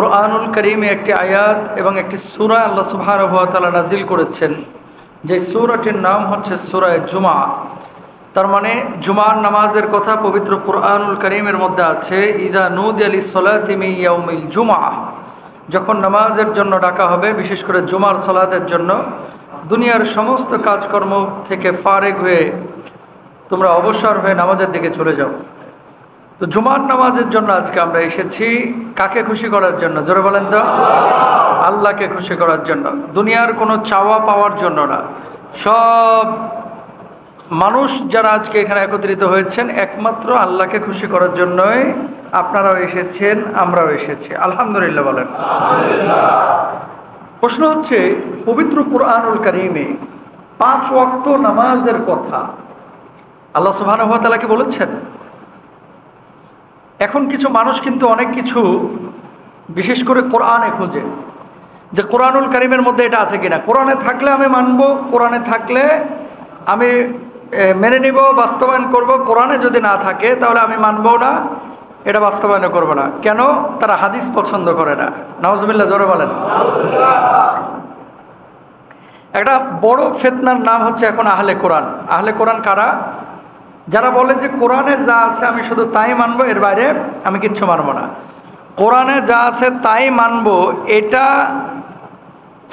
কুরআনুল কারীমে একটি আয়াত এবং একটি সূরা আল্লাহ সুবহানাহু ওয়া তাআলা নাজিল করেছেন, যে সূরাটির নাম হচ্ছে সূরা জুমআ। তার মানে জুমার নামাজের কথা পবিত্র কুরআনুল কারীমের মধ্যে আছে। ইদা নুদিয়া লিস-সালাতি মিন ইয়াউমিল জুমআ, যখন নামাজের জন্য ডাকা হবে, বিশেষ করে জুমার সালাতের জন্য, দুনিয়ার সমস্ত কাজকর্ম থেকে ফারেগ হয়ে তোমরা অবসর হয়ে নামাজের দিকে চলে যাও। তো জুমার নামাজের জন্য আজকে আমরা এসেছি কাকে খুশি করার জন্য? জোরে বলেন তো। আল্লাহকে খুশি করার জন্য, দুনিয়ার কোনো চাওয়া পাওয়ার জন্য না। সব মানুষ যারা আজকে এখানে একত্রিত হয়েছেন একমাত্র আল্লাহকে খুশি করার জন্যই আপনারাও এসেছেন, আমরাও এসেছি। আলহামদুলিল্লাহ বলেন। প্রশ্ন হচ্ছে, পবিত্র কুরআনুল কারীমে 5 ওয়াক্ত নামাজের কথা আল্লাহ সুবহানাহু ওয়া তাআলা কি বলেছেন? এখন কিছু মানুষ কিন্তু অনেক কিছু বিশেষ করে কোরআনে খোঁজে যে কোরআনুল কারীমের মধ্যে এটা আছে কিনা। কোরআনে থাকলে আমি মানব, কোরআনে থাকলে আমি মেনে নিব, বাস্তবায়ন করব। কোরআনে যদি না থাকে তাহলে আমি মানবও না, এটা বাস্তবায়ন করব না। কেন? তারা হাদিস পছন্দ করে না। নাউজুবিল্লাহ, জোরে বলেন। একটা বড় ফিতনার নাম হচ্ছে এখন আহলে কোরআন। আহলে কোরআন কারা? যারা বলে যে কোরআনে যা আছে আমি শুধু তাই মানবো, এর বাইরে আমি কিচ্ছু মানবো না। কোরআনে যা আছে তাই মানবো, এটা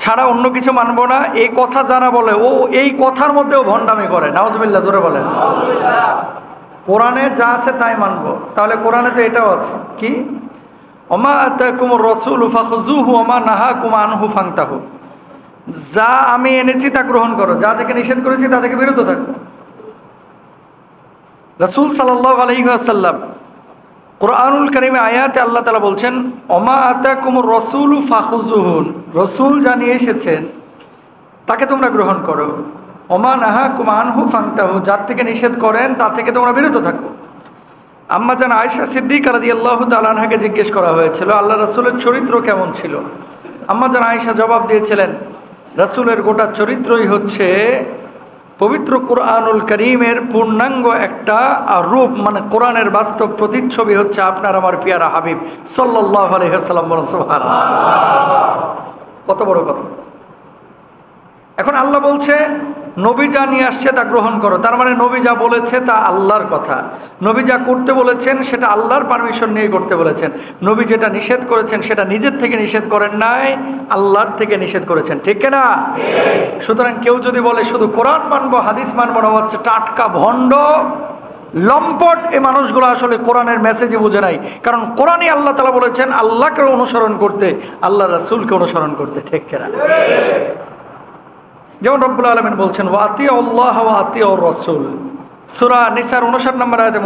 ছাড়া অন্য কিছু মানবো না, এই কথা যারা বলে ও এই কথার মধ্যেও ভণ্ডামি করে। নাউজুবিল্লাহ, জোরে বলেন। কোরআনে যা আছে তাই মানবো, তাহলে কোরআনে তো এটাও আছে কি, ওমা আতাকুমুর রাসূলু ফাখুযুহু ওমা নাহাকুম আনহু ফান্তাহু। যা আমি এনেছি তা গ্রহণ করো, যা থেকে নিষেধ করেছি তা থেকে বিরত থাকো। রাসূল সাল্লাল্লাহু আলাইহি ওয়াসাল্লাম কুরআনুল কারীমে আয়াতে আল্লাহ তাআলা বলছেন, ওমা আতাকুমুর রাসূলু ফাখুযুহু, রাসূল জানিয়ে এসেছেন তাকে তোমরা গ্রহণ করো। ওমা নাহাকুম আনহু ফান্তাহু, যার থেকে নিষেধ করেন তা থেকে তোমরা বিরত থাকো। আম্মা জান আয়েশা সিদ্দিকা রাদিয়াল্লাহু তাআলা আনহাকে জিজ্ঞেস করা হয়েছিল আল্লাহ রাসূলের চরিত্র কেমন ছিল। আম্মা জান আয়েশা জবাব দিয়েছিলেন, রাসূলের গোটা চরিত্রই হচ্ছে পবিত্র কুরআনুল কারীমের পূর্ণাঙ্গ একটা রূপ, মানে কোরআনের বাস্তব প্রতিচ্ছবি হচ্ছে আপনার আমার পিয়ারা হাবিব সাল্লাল্লাহু আলাইহি ওয়াসাল্লাম। সুবহানাল্লাহ, কত বড় কথা। এখন আল্লাহ বলছে নবী যা নিয়ে আসছে তা গ্রহণ করো, তার মানে নবী যা বলেছে তা আল্লাহর কথা। নবী যা করতে বলেছেন সেটা আল্লাহর পারমিশন নিয়ে করতে বলেছেন। নবী যেটা নিষেধ করেছেন সেটা নিজের থেকে নিষেধ করেন নাই, আল্লাহর থেকে নিষেধ করেছেন। ঠিক না? সুতরাং কেউ যদি বলে শুধু কোরআন মানবো, হাদিস মানবো না, হচ্ছে টাটকা ভণ্ড, লম্পট। এই মানুষগুলো আসলে কোরআনের মেসেজই বুঝে নাই। কারণ কোরআনই আল্লাহ তাআলা বলেছেন আল্লাহকে অনুসরণ করতে, আল্লাহ রাসূলকে অনুসরণ করতে। ঠিক না? যেমন রব্বুল আলামিন বলছেন ওয়া আতিউল্লাহ ওয়া আতিউর রাসূল, সূরা নিসার 59 নম্বর আয়াতের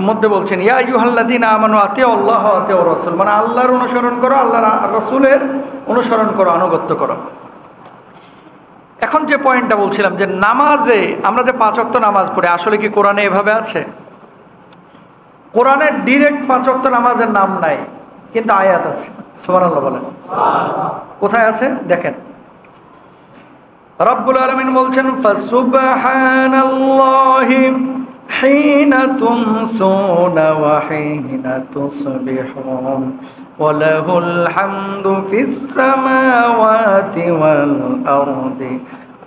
মধ্যে বলছেন ইয়া আইয়ুহাল্লাযীনা আমানু আতিউল্লাহ ওয়া আতিউর রাসূল, মানে আল্লাহর অনুসরণ করো, আল্লাহর রাসূলের অনুসরণ করো, আনুগত্য করো। এখন যে পয়েন্টটা বলছিলাম যে নামাজে আমরা যে 5 ওয়াক্ত নামাজ পড়ি, আসলে কি কোরআনে এভাবে আছে? কোরআনে ডাইরেক্ট 5 ওয়াক্ত নামাজের নাম নাই, কিন্তু আয়াত আছে। সুবহানাল্লাহ বলেন। কোথায় আছে দেখেন, রব্বুল আলামিন বলছেন ফাসুবহানাল্লাহি হিনা তুমসুনা ওয়া হিনা তুসবিহুন ওয়া লাহুল হামদু ফিস সামাওয়াতি ওয়াল আরদি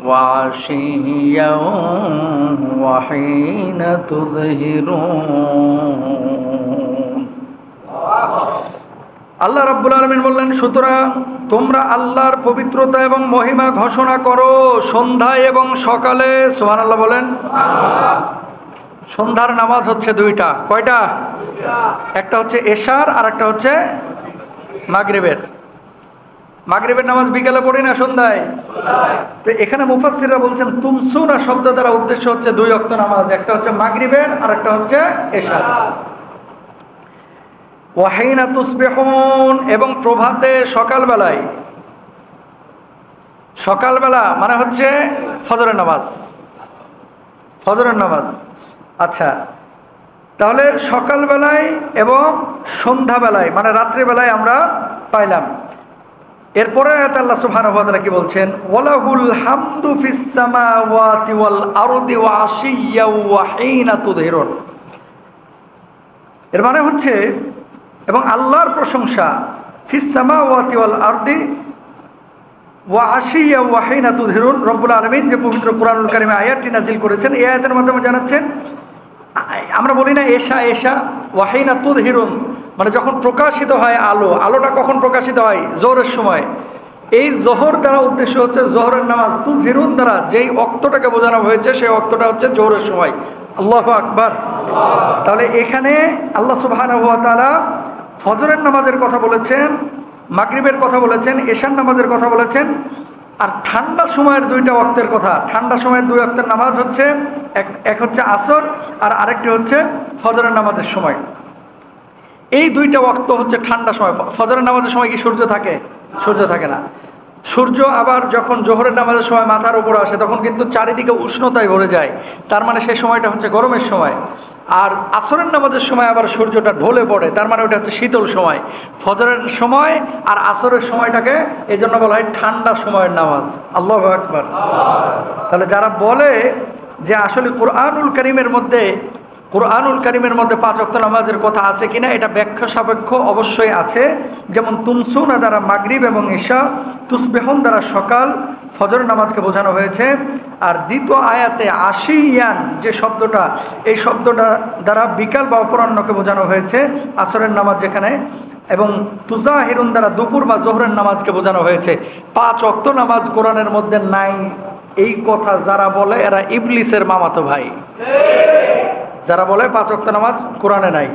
ওয়া আশিয়ান ওয়া হিনা তুযহিরুন। আল্লাহ রাব্বুল আলামিন বললেন, সুতরাং তোমরা আল্লাহর পবিত্রতা এবং মহিমা ঘোষণা করো সন্ধ্যায় এবং সকালে। সুবহানাল্লাহ বলেন। সন্ধ্যার নামাজ হচ্ছে 2টা। কয়টা? একটা হচ্ছে এশার আর একটা হচ্ছে মাগরিবের। মাগরিবের নামাজ বিকালে পড়ি না সন্ধ্যায়? তো এখানে মুফাসসিররা বলছেন তুমসুনা শব্দ দ্বারা উদ্দেশ্য হচ্ছে 2 ওয়াক্ত নামাজ, একটা হচ্ছে মাগরিবের আর একটা হচ্ছে এশার। ওয়াহিনা তুসবিহুন, এবং প্রভাতে সকালবেলায়। সকালবেলা মানে হচ্ছে ফজরের নামাজ। ফজরের নামাজ, আচ্ছা। তাহলে সকালবেলায় এবং সন্ধ্যাবেলায় মানে রাত্রিবেলায় আমরা পাইলাম। এরপরে আল্লাহ সুবহানাহু ওয়া তাআলা কি বলছেন, ওয়ালাহুল হামদু ফিস সামাওয়াতি ওয়াল আরদি ওয়া আশিয়্যা ওয়া হিনা তুযহিরুন। এর মানে হচ্ছে এবং আল্লাহর প্রশংসা ফিস সামাওয়াতি ওয়াল আরদি ওয়া আশিয়া ওয়া হিনা তুযহিরুন। রব্বুল আলামিন যে পবিত্র কোরআনুল কারীমে আয়াতটি নাজিল করেছেন, এই আয়াতের মাধ্যমে জানাচ্ছেন, আমরা বলি না এশা এশা ওয়া হিনা তুযহিরুন, মানে যখন প্রকাশিত হয় আলো, আলোটা কখন প্রকাশিত হয়? জোহরের সময়। এই জোহর দ্বারা উদ্দেশ্য হচ্ছে জোহরের নামাজ। তুযহিরুন দ্বারা যেই ওয়াক্তটাকে বোঝানো হয়েছে সেই ওয়াক্তটা হচ্ছে জোহরের সময়। আল্লাহু আকবার। তাহলে এখানে আল্লাহ সুবহানাহু ওয়া তাআলা ফজরের নামাজের কথা বলেছেন, মাগরিবের কথা বলেছেন, এশার নামাজের কথা বলেছেন, আর ঠান্ডা সময়ের দুইটা ওয়াক্তের কথা। ঠান্ডা সময়ের দুই ওয়াক্তের নামাজ হচ্ছে এক হচ্ছে আসর, আর আরেকটি হচ্ছে ফজরের নামাজের সময়। এই দুইটা ওয়াক্ত হচ্ছে ঠান্ডা সময়। ফজরের নামাজের সময় কি সূর্য থাকে? সূর্য থাকে না। সূর্য আবার যখন জোহরের নামাজের সময় মাথার উপর আসে তখন কিন্তু চারিদিকে উষ্ণতায় ভরে যায়, তার মানে সেই সময়টা হচ্ছে গরমের সময়। আর আসরের নামাজের সময় আবার সূর্যটা ঢলে পড়ে, তার মানে ওটা হচ্ছে শীতল সময়। ফজরের সময় আর আসরের সময়টাকে এই জন্য বলা হয় ঠান্ডা সময়ের নামাজ। আল্লাহু আকবার। তাহলে যারা বলে যে আসলে কোরআনুল কারীমের মধ্যে 5 ওয়াক্ত নামাজের কথা আছে কিনা, এটা ব্যাখ্যা সাপেক্ষ অবশ্যই আছে। যেমন তুমসুনা দ্বারা মাগরিব এবং ঈশা, তুসবিহুন দ্বারা সকাল ফজর নামাজকে বোঝানো হয়েছে। আর দ্বিতীয় আয়াতে আশিয়ান যে শব্দটা, এই শব্দটা দ্বারা বিকাল বা অপরাহ্নকে বোঝানো হয়েছে আসরের নামাজ যেখানে, এবং তুজাহিরুন দ্বারা দুপুর বা জোহরের নামাজকে বোঝানো হয়েছে। 5 ওয়াক্ত নামাজ কোরআনের মধ্যে নাই, এই কথা যারা বলে এরা ইবলিসের মামাতো ভাই। যারা বলে 5 ওয়াক্ত নামাজ কোরআনে নাই,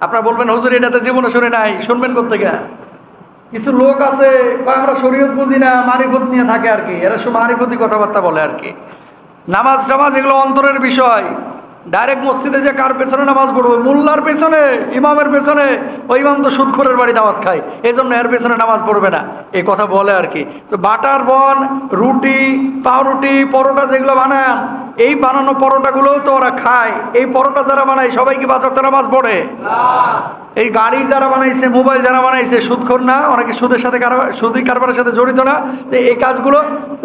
আপনারা বলবেন হুজুর এটাতে জীবনে শুনে নাই, শুনবেন কোত্থেকে? কিছু লোক আছে আমরা শরীয়ত বুঝি না, মারিফত নিয়ে থাকে আর কি, এরা সব মারিফতি কথাবার্তা বলে আর কি। নামাজ টামাজ এগুলো অন্তরের বিষয়। ডাইরেক্ট মসজিদে যে কার পেছনে নামাজ পড়বে? মোল্লার পেছনে, ইমামের পেছনে। ওই ইমাম তো সুদখোরের বাড়ি দাওয়াত খায়, এই জন্য এর পেছনে নামাজ পড়বে না, এই কথা বলে আর কি। তো বাটার বন, রুটি, পাউরুটি, পরোটা যেগুলো বানান, এই বানানো পরোটাগুলোও তো ওরা খায়। এই পরোটা যারা বানায় সবাই কি 5 ওয়াক্ত নামাজ পড়ে? এই গাড়ি যারা বানাইছে, মোবাইল যারা বানাইছে, সুদখোর না? অনেকে সুদের সাথে সুদি কারবারের সাথে জড়িত না? তো এই কাজগুলো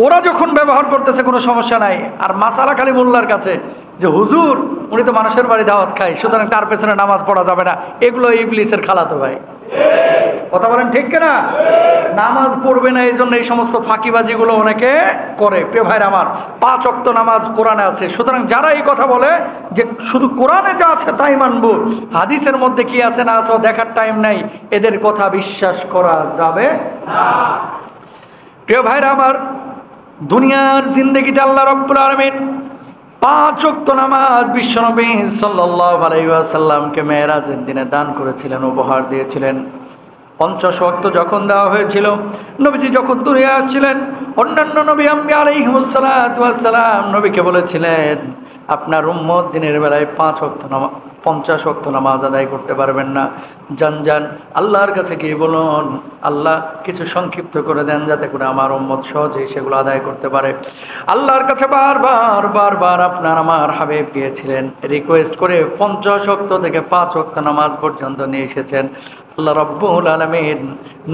ওরা যখন ব্যবহার করতেছে কোনো সমস্যা নাই। আর মাসালা খালি মোল্লার কাছে যে হুজুর উনি তো মানুষের বাড়ি দাওয়াত খায়, সুতরাং তার পেছনে নামাজ পড়া যাবে না, এগুলো ইবলিসের খালাতো ভাই। কথা বলেন ঠিক কিনা? নামাজ পড়বে না এই জন্য এই সমস্ত ফাঁকিবাজিগুলো অনেকে করে। প্রিয় ভাইরা আমার, 5 ওয়াক্ত নামাজ কোরআনে আছে। সুতরাং যারা এই কথা বলে যে শুধু কোরআনে যা আছে তাই মানবো, হাদিসের মধ্যে কি আছে না আছে দেখার টাইম নাই, এদের কথা বিশ্বাস করা যাবে না। প্রিয় ভাইরা আমার, দুনিয়ার জিন্দেগিতে আল্লাহ রাব্বুল আলামিন 5 ওয়াক্ত নামাজ বিশ্বনবী সাল্লাল্লাহু আলাইহি ওয়াসাল্লামকে মেরাজের দিনে দান করেছিলেন, উপহার দিয়েছিলেন। 50 ওয়াক্ত যখন দেওয়া হয়েছিল, নবীজি যখন দুনিয়ায় আসছিলেন, অন্যান্য নবী আম্বিয়া আলাইহিমুস সালাতু ওয়াস সালাম নবীকে বলেছিলেন আপনার উম্মত দিনের বেলায় 5 ওয়াক্ত নামাজ 50 ওয়াক্ত নামাজ আদায় করতে পারবেন না, যান আল্লাহর কাছে গিয়ে বলুন আল্লাহ কিছু সংক্ষিপ্ত করে দেন যাতে করে আমার উম্মত সহজেই সেগুলো আদায় করতে পারে। আল্লাহর কাছে বারবার আপনার আমার হাবিব গিয়েছিলেন, রিকোয়েস্ট করে 50 ওয়াক্ত থেকে 5 ওয়াক্ত নামাজ পর্যন্ত নিয়ে এসেছেন। আল্লাহ রাব্বুল আলামিন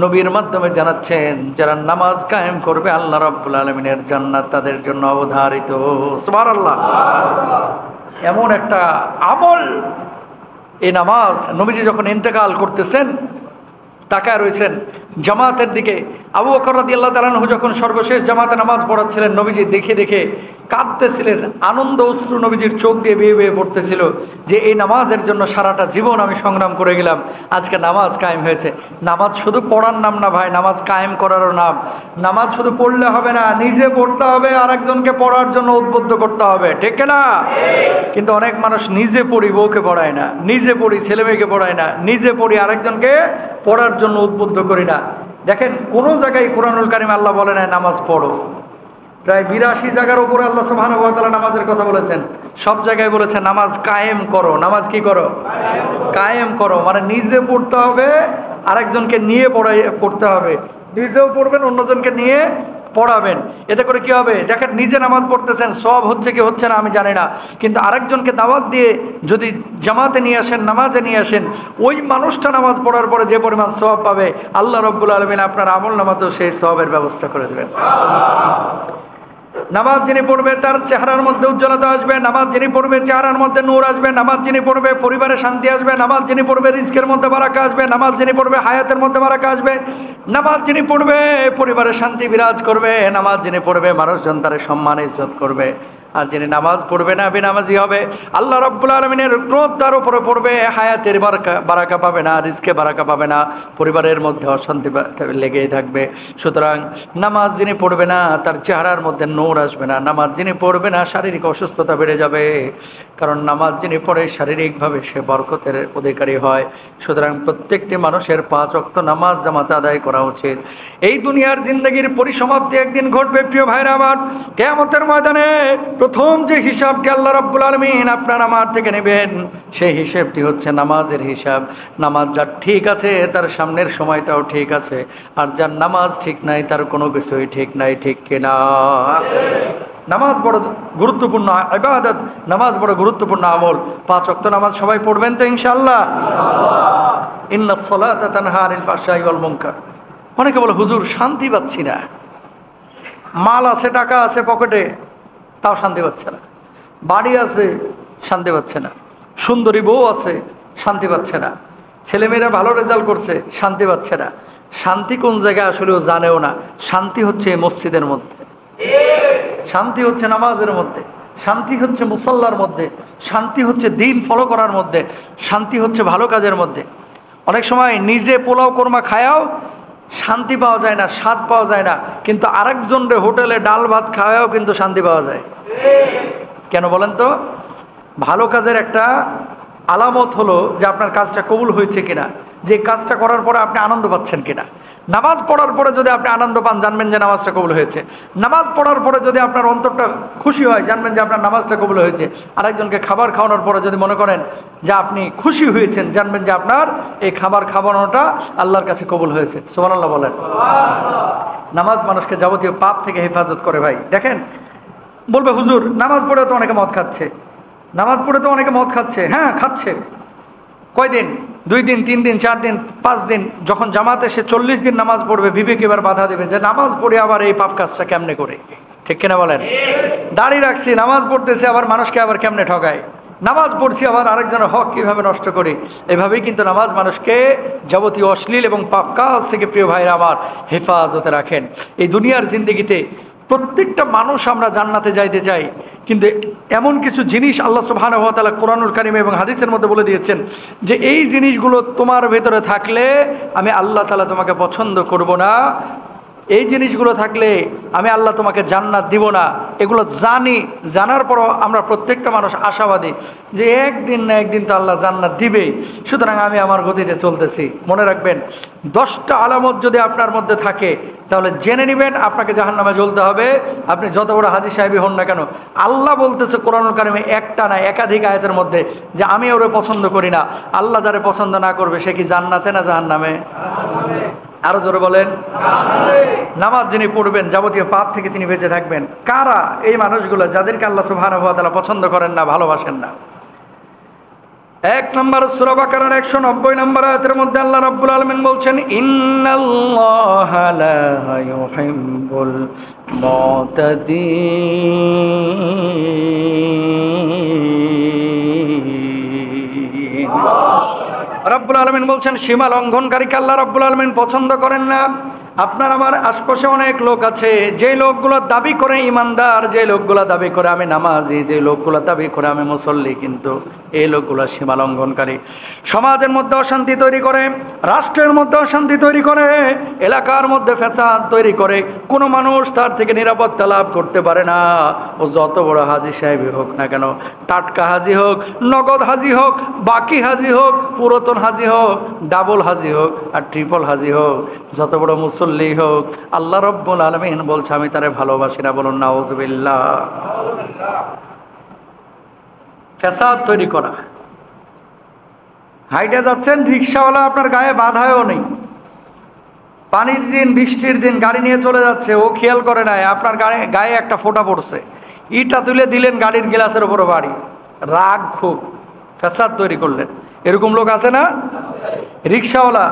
নবীর মাধ্যমে জানাচ্ছেন যারা নামাজ কায়েম করবে আল্লাহ রাব্বুল আলামিনের জান্নাত তাদের জন্য অবধারিত। সুবহানাল্লাহ। এমন একটা আমল এই নামাজ। নবীজি যখন ইন্তেকাল করতেছেন তাকায় রয়েছেন জামাতের দিকে। আবু বকর রাদিয়াল্লাহু তাআলা আনহু যখন সর্বশেষ জামাতে নামাজ পড়াচ্ছিলেন, নবীজি দেখে কাঁদতেছিলেন, আনন্দ অশ্রু নবীজির চোখ দিয়ে বেয়ে বেয়ে পড়তেছিল যে এই নামাজের জন্য সারাটা জীবন আমি সংগ্রাম করে গেলাম, আজকে নামাজ কায়েম হয়েছে। নামাজ শুধু পড়ার নাম না ভাই, নামাজ কায়েম করারও নাম। নামাজ শুধু পড়লে হবে না, নিজে পড়তে হবে, আরেকজনকে পড়ার জন্য উদ্বুদ্ধ করতে হবে, ঠিক না? কিন্তু অনেক মানুষ নিজে পড়ি বউকে পড়ায় না, নিজে পড়ি ছেলে মেয়েকে পড়ায় না, নিজে পড়ি আরেকজনকে পড়ার জন্য উদ্বুদ্ধ করি না। দেখেন কোনো জায়গায় কোরআনুল কারীমে আল্লাহ বলে না নামাজ পড়ো। প্রায় 82 জায়গার উপরে আল্লাহ সুবহানাহু ওয়া তাআলা নামাজের কথা বলেছেন। সব জায়গায় বলেছেন নামাজ কায়েম করো। নামাজ কি করো? কায়েম করো। মানে নিজে পড়তে হবে, আরেকজনকে নিয়ে পড়তে হবে। নিজেও পড়বেন, অন্যজনকে নিয়ে পড়াবেন। এতে করে কি হবে? দেখেন নিজে নামাজ পড়তেছেন, সব হচ্ছে কি হচ্ছে না আমি জানি না, কিন্তু আরেকজনকে দাওয়াত দিয়ে যদি জামাতে নিয়ে আসেন, নামাজে নিয়ে আসেন, ওই মানুষটা নামাজ পড়ার পরে যে পরিমাণ সওয়াব পাবে আল্লাহ রাব্বুল আলামিন আপনার আমল নামাতেও সেই সওয়াবের ব্যবস্থা করে দেবেন। নামাজ যিনি পড়বে তার চেহারার মধ্যে উজ্জ্বলতা আসবে, নামাজ যিনি পড়বে চেহারার মধ্যে নূর আসবে, নামাজ যিনি পড়বে পরিবারে শান্তি আসবে, নামাজ যিনি পড়বে রিজকের মধ্যে বারাকা আসবে, নামাজ যিনি পড়বে হায়াতের মধ্যে বারাকা আসবে, নামাজ যিনি পড়বে পরিবারে শান্তি বিরাজ করবে, নামাজ যিনি পড়বে মানুষজন তার সম্মান ইজ্জত করবে। আর যিনি নামাজ পড়বে না বেনামাজি হবে, আল্লাহ রাব্বুল আলামিনের ক্রোধ তার উপরে পড়বে, হায়াতের বারাকা পাবে না, রিজকে বারাকা পাবে না, পরিবারের মধ্যে অশান্তি লেগেই থাকবে। সুতরাং নামাজ যিনি পড়বে না তার চেহারার মধ্যে নূর আসবে না, নামাজ যিনি পড়বে না শারীরিক অসুস্থতা বেড়ে যাবে, কারণ নামাজ যিনি পড়ে শারীরিকভাবে সে বরকতের অধিকারী হয়। সুতরাং প্রত্যেকটি মানুষের 5 ওয়াক্ত নামাজ জামাতে আদায় করা উচিত। এই দুনিয়ার জিন্দগির পরিসমাপ্তি একদিন ঘটবে প্রিয় ভাইরা আমার। কিয়ামতের ময়দানে প্রথম যে হিসাবটি আল্লাহ রাব্বুল আলামিন আপনার আমার থেকে নেবেন সেই হিসাবটি হচ্ছে নামাজের হিসাব। নামাজ যার ঠিক আছে তার সামনের সময়টাও ঠিক আছে, আর যার নামাজ ঠিক নাই তার কোনো কিছুই ঠিক নাই, ঠিক কিনা? নামাজ বড় গুরুত্বপূর্ণ ইবাদত, নামাজ বড় গুরুত্বপূর্ণ আমল। 5 ওয়াক্ত নামাজ সবাই পড়বেন তো ইনশাআল্লাহ? ইন্নাস সালাতা তানহা আনিল ফাহশাই ওয়াল মুনকার। অনেকে বলে হুজুর শান্তি পাচ্ছি না, মাল আছে টাকা আছে পকেটে তাও শান্তি পাচ্ছে না, বাড়ি আছে শান্তি পাচ্ছে না, সুন্দরী বউ আছে শান্তি পাচ্ছে না, ছেলেমেয়েরা ভালো রেজাল্ট করছে শান্তি পাচ্ছে না। শান্তি কোন জায়গায় আসলে ও জানেও না। শান্তি হচ্ছে মসজিদের মধ্যে, শান্তি হচ্ছে নামাজের মধ্যে, শান্তি হচ্ছে মুসল্লার মধ্যে, শান্তি হচ্ছে দিন ফলো করার মধ্যে, শান্তি হচ্ছে ভালো কাজের মধ্যে। অনেক সময় নিজে পোলাও কোরমা খায়াও শান্তি পাওয়া যায় না, স্বাদ পাওয়া যায় না, কিন্তু আরেকজনরে হোটেলে ডাল ভাত খাওয়াও কিন্তু শান্তি পাওয়া যায়। কেন বলেন তো? ভালো কাজের একটা আলামত হলো যে আপনার কাজটা কবুল হয়েছে কিনা, যে কাজটা করার পরে আপনি আনন্দ পাচ্ছেন কিনা। নামাজ পড়ার পরে যদি আপনি আনন্দ পান জানবেন যে নামাজটা কবুল হয়েছে। নামাজ পড়ার পরে যদি আপনার অন্তরটা খুশি হয় জানবেন যে আপনার নামাজটা কবুল হয়েছে। আরেকজনকে খাবার খাওয়ানোর পরে যদি মনে করেন যে আপনি খুশি হয়েছেন জানবেন যে আপনার এই খাবার খাওয়ানোটা আল্লাহর কাছে কবুল হয়েছে। সুবহানাল্লাহ বলেন। নামাজ মানুষকে যাবতীয় পাপ থেকে হেফাজত করে। ভাই দেখেন, বলবে হুজুর নামাজ পড়ে তো অনেকে মদ খাচ্ছে, নামাজ পড়ে তো অনেকে মদ খাচ্ছে। হ্যাঁ খাচ্ছে। কয়দিন? 2 দিন, 3 দিন, 4 দিন, 5 দিন। যখন জামাতে সে 40 দিন নামাজ পড়বে বিবেক এবার বাধা দেবে যে নামাজ পড়ে আবার এই পাপ কাজটা কেমনে করে। ঠিক কিনা বলেন? দাড়ি রাখছি, নামাজ পড়তেছে, আবার মানুষকে আবার কেমনে ঠকায়। নামাজ পড়ছি আবার আরেকজনের হক কীভাবে নষ্ট করি। এভাবেই কিন্তু নামাজ মানুষকে যাবতীয় অশ্লীল এবং পাপ কাজ থেকে প্রিয় ভাইরা আমার হেফাজতে রাখেন। এই দুনিয়ার জিন্দগিতে প্রত্যেকটা মানুষ আমরা জান্নাতে যাইতে চাই, কিন্তু এমন কিছু জিনিস আল্লাহ সুবহানাহু ওয়া তাআলা কোরআনুল কারীমে এবং হাদিসের মধ্যে বলে দিয়েছেন যে এই জিনিসগুলো তোমার ভেতরে থাকলে আমি আল্লাহ তাআলা তোমাকে পছন্দ করব না, এই জিনিসগুলো থাকলে আমি আল্লাহ তোমাকে জান্নাত দিব না। এগুলো জানি, জানার পরও আমরা প্রত্যেকটা মানুষ আশাবাদী যে একদিন না একদিন তো আল্লাহ জান্নাত দিবেই, সুতরাং আমি আমার গতিতে চলতেছি। মনে রাখবেন 10টা আলামত যদি আপনার মধ্যে থাকে তাহলে জেনে নেবেন আপনাকে জাহান্নামে জ্বলতে হবে, আপনি যত বড় হাজী সাহেবই হন না কেন। আল্লাহ বলতেছে কোরআনুল কারীমে একটা না একাধিক আয়াতের মধ্যে যে আমি ওরে পছন্দ করি না। আল্লাহ যারে পছন্দ না করবে সে কি জান্নাতে না জাহান্নামে? আরো জোরে বলেন। নামাজ যিনি পড়বেন যাবতীয় পাপ থেকে তিনি বেঁচে থাকবেন। কারা এই মানুষগুলো যাদেরকে আল্লাহ সুবহানাহু ওয়া তাআলা পছন্দ করেন না, ভালোবাসেন না? 1 নম্বর সূরা বাকারার 190 নম্বর আয়াতের মধ্যে আল্লাহ রাব্বুল আলামিন বলছেন ইন্নাল্লাহা লা ইউহিব্বুল মুতাদিন। রাব্বুল আলামিন বলছেন সীমা লঙ্ঘনকারীকে আল্লাহ রাব্বুল আলামিন পছন্দ করেন না। আপনার আমার আশপাশে অনেক লোক আছে যে লোকগুলো দাবি করে ইমানদার, যে লোকগুলো দাবি করে আমি নামাজি, যে লোকগুলো দাবি করে আমি মুসল্লি, কিন্তু এই লোকগুলো সীমা লঙ্ঘনকারী। সমাজের মধ্যে অশান্তি তৈরি করে, রাষ্ট্রের মধ্যে অশান্তি তৈরি করে, এলাকার মধ্যে ফ্যাসাদ তৈরি করে। কোনো মানুষ তার থেকে নিরাপত্তা লাভ করতে পারে না। ও যত বড় হাজী সাহেবই হোক না কেন, টাটকা হাজী হোক, নগদ হাজী হোক, বাকি হাজী হোক, পুরাতন হাজী হোক, ডাবল হাজী হোক আর ট্রিপল হাজী হোক, যত বড় মুসল্লি হোক, আল্লাহ রাব্বুল আলামিন বলছে আমি তারে ভালোবাসি না। বলুন নাউজুবিল্লাহ। ফ্যাসাদ তৈরি করা। হাইটে যাচ্ছেন, রিক্সাওয়ালা আপনার গায়ে বাধায়ও নেই, পানির দিন বৃষ্টির দিন গাড়ি নিয়ে চলে যাচ্ছে, ও খেয়াল করে নাই আপনার গায়ে একটা ফোঁটা পড়ছে, ইটা তুলে দিলেন গাড়ির গ্লাসের উপরে বাড়ি, রাগ খুব, ফ্যাসাদ তৈরি করলেন। এরকম লোক আছে না? রিক্সাওয়ালা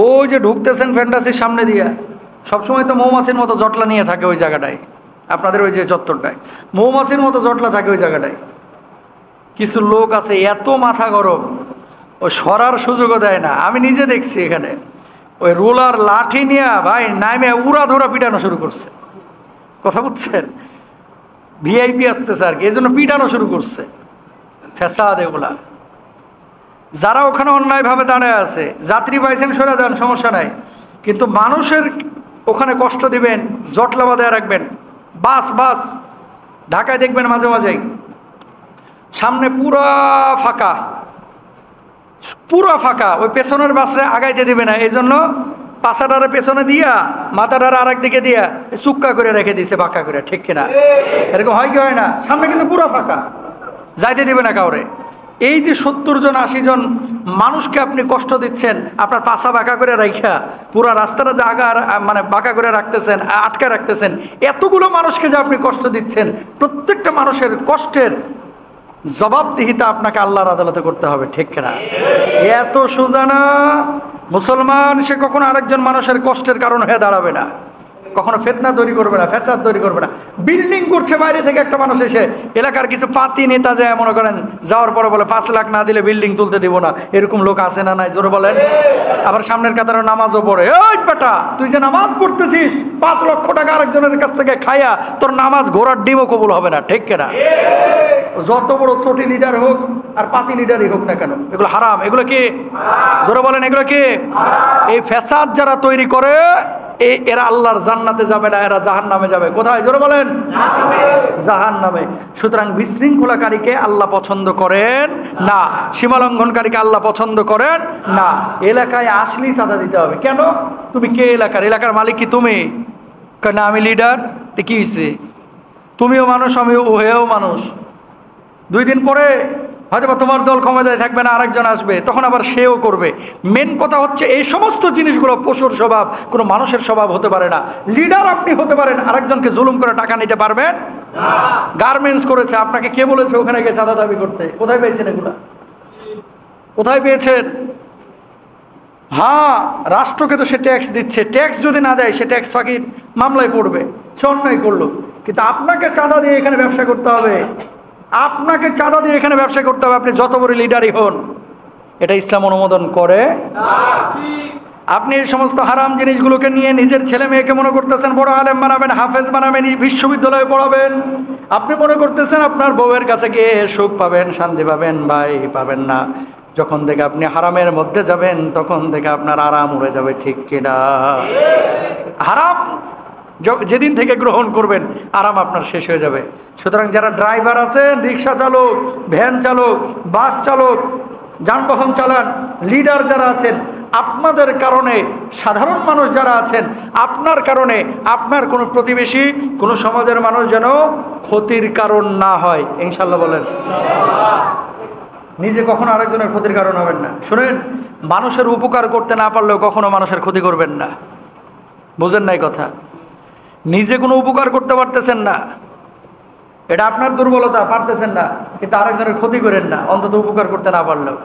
ওই যে ঢুকতেছেন ফ্যান্টাসির সামনে দিয়ে, সবসময় তো মৌমাছির মতো জটলা নিয়ে থাকে ওই জায়গাটায়, আপনাদের ওই যে চত্বরটায় মৌমাছির মতো জটলা থাকে ওই জায়গাটায়। কিছু লোক আছে এত মাথা গরম, ও সরার সুযোগও দেয় না। আমি নিজে দেখছি এখানে ওই রোলার লাঠি নিয়ে ভাই নামে উড়া ধরা পিটানো শুরু করছে। কথা বুঝছেন? ভিআইপি আসতেছে আর কি, এই জন্য পিটানো শুরু করছে। ফ্যাসাদ এগুলা। যারা ওখানে অন্যায়ভাবে দাঁড়ায় আছে, যাত্রী পাইছেন সরে যান, সমস্যা নাই, কিন্তু মানুষের ওখানে কষ্ট দিবেন, জটলা বাঁধায় রাখবেন। বাস বাস ঢাকায় দেখবেন মাঝে মাঝেই সামনে পুরা ফাঁকা, পুরা ফাঁকা, ওই পেছনের বাসরে আগাইতে দিবে না, এই জন্য পাছাটারে পেছনে দিয়া মাথাটারে আর একদিকে দিয়া চুক্কা করে রেখে দিয়েছে বাঁকা করে, ঠিক কিনা? এরকম হয় কি হয় না? সামনে কিন্তু পুরা ফাঁকা, যাইতে দিবে না কাউরে। এই যে 70 জন 80 জন মানুষকে আপনি কষ্ট দিচ্ছেন, আপনার পাছা বাঁকা করে রাখা পুরা রাস্তাটা যে আগা মানে বাঁকা করে রাখতেছেন, আটকা রাখতেছেন, এতগুলো মানুষকে যে আপনি কষ্ট দিচ্ছেন, প্রত্যেকটা মানুষের কষ্টের জবাবদিহিতা আপনাকে আল্লাহর আদালতে করতে হবে, ঠিক কিনা? এত সোজা না। মুসলমান সে কখনো আরেকজন মানুষের কষ্টের কারণ হয়ে দাঁড়াবে না, কখনো ফিতনা তৈরি করবে না, ফ্যাসাদ তৈরি করবে না। বিল্ডিং করছে বাইরে থেকে একটা মানুষ এসে, এলাকার কিছু পাতি নেতা যায় মনে করেন যাওয়ার পরে বলে 5 লাখ না দিলে বিল্ডিং তুলতে দিব না, এরকম লোক আছে না নাই? জোরে বলেন। আবার সামনের কাতারে নামাজও পড়ে। ওই বেটা, তুই যে নামাজ পড়তেছিস 5 লক্ষ টাকা আরেকজনের কাছ থেকে খাইয়া তোর নামাজ ঘোড়ার ডিমও কবুল হবে না, ঠিক কিনা? যত বড় ছোটি লিডার হোক আর পাতি লিডারই হোক না কেন, এগুলো হারাম। এগুলো কি? জোরে বলেন, এগুলো কি? এই ফ্যাসাদ যারা তৈরি করে এরা আল্লাহর জান্নাতে যাবে না, এরা জাহান্নামে যাবে। কোথায়? জোরে বলেন, জাহান্নামে। সুতরাং বিশৃঙ্খলাকারীকে আল্লাহ পছন্দ করেন না, সীমালঙ্ঘনকারীকে আল্লাহ পছন্দ করেন না। এলাকায় আসলেই চাঁদা দিতে হবে। কেন? তুমি কে? এলাকার মালিক কি তুমি? না আমি লিডার। তো কি হয়েছে? তুমিও মানুষ, আমিও, ওহেও মানুষ। 2 দিন পরে হয়তো বা তোমার দল ক্ষমতায় থাকবে না, আরেকজন আসবে, তখন আবার সেও করবে। মেন কথা হচ্ছে এই সমস্ত জিনিসগুলো পশুর স্বভাব, কোনো মানুষের স্বভাব হতে পারে না। লিডার আপনি হতে পারেন, আরেকজনকে জুলুম করে টাকা নিতে পারবেন? গার্মেন্টস করেছে, আপনাকে কে বলেছে ওখানে গিয়ে চাঁদা দাবি করতে? কোথায় পেয়েছেন এগুলা? কোথায় পেয়েছেন? হ্যাঁ, রাষ্ট্রকে তো সে ট্যাক্স দিচ্ছে, ট্যাক্স যদি না দেয় সে ট্যাক্স ফাঁকি মামলায় পড়বে, সে অন্যায় করলো। কিন্তু আপনাকে চাঁদা দিয়ে এখানে ব্যবসা করতে হবে, আপনাকে চাঁদা দিয়ে এখানে ব্যবসা করতে হবে, আপনি যত বড় লিডারই হন। এটা ইসলাম অনুমোদন করে। আপনি এই সমস্ত হারাম জিনিসগুলোকে নিয়ে নিজের ছেলে মেয়েকে মনে করতেছেন বড় আলেম বানাবেন, হাফেজ বানাবেন, বিশ্ববিদ্যালয়ে পড়াবেন। আপনি মনে করতেছেন আপনার বউয়ের কাছে গিয়ে সুখ পাবেন, শান্তি পাবেন। ভাই, পাবেন না। যখন থেকে আপনি হারামের মধ্যে যাবেন তখন থেকে আপনার আরাম উড়ে যাবে, ঠিক কিনা? হারাম যেদিন থেকে গ্রহণ করবেন আরাম আপনার শেষ হয়ে যাবে। সুতরাং যারা ড্রাইভার আছেন, রিক্সা চালক, ভ্যান চালক, বাস চালক, যানবাহন চালান, লিডার যারা আছেন, আপনাদের কারণে সাধারণ মানুষ যারা আছেন, আপনার কারণে আপনার কোনো প্রতিবেশী, কোনো সমাজের মানুষ যেন ক্ষতির কারণ না হয়, ইনশাল্লাহ বলেন। নিজে কখনো আরেকজনের ক্ষতির কারণ হবেন না। শুনেন, মানুষের উপকার করতে না পারলেও কখনো মানুষের ক্ষতি করবেন না। বুঝেন নাই কথা? নিজে কোনো উপকার করতে পারতেছেন না, এটা আপনার দুর্বলতা, পারতেছেন না, কিন্তু আরেকজনের ক্ষতি করেন না, অন্তত উপকার করতে না পারলেও।